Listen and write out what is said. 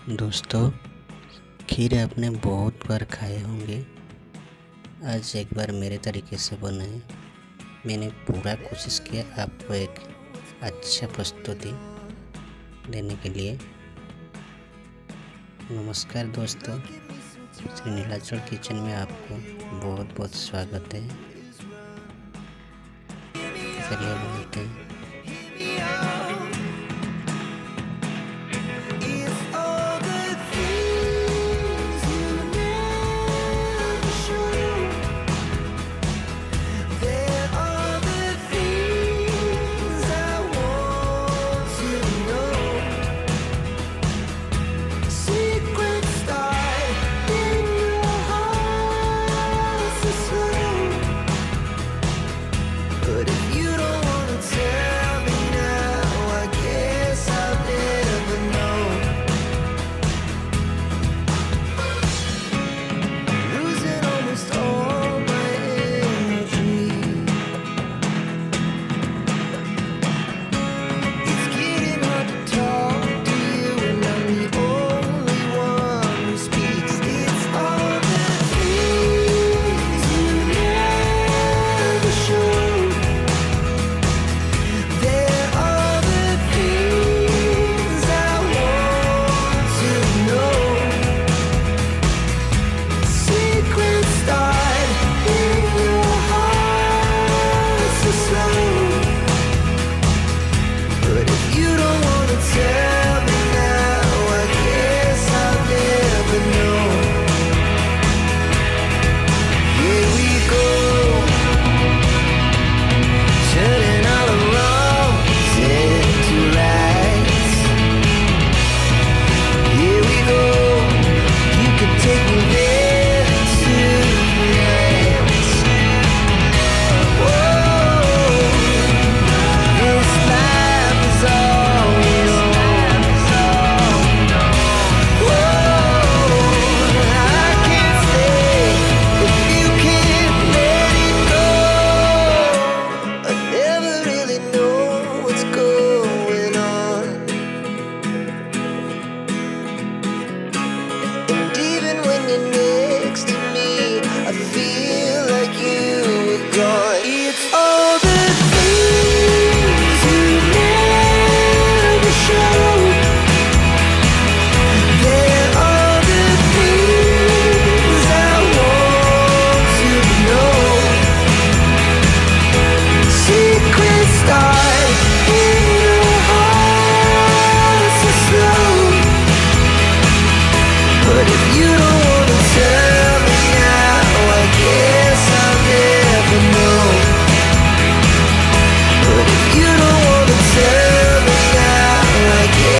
दोस्तों, खीर आपने बहुत बार खाए होंगे। आज एक बार मेरे तरीके से बनाए। मैंने पूरा कोशिश किया आपको एक अच्छा प्रस्तुति देने के लिए। नमस्कार दोस्तों, श्री नीलाचल किचन में आपको बहुत बहुत स्वागत है। चलिए बनाते हैं।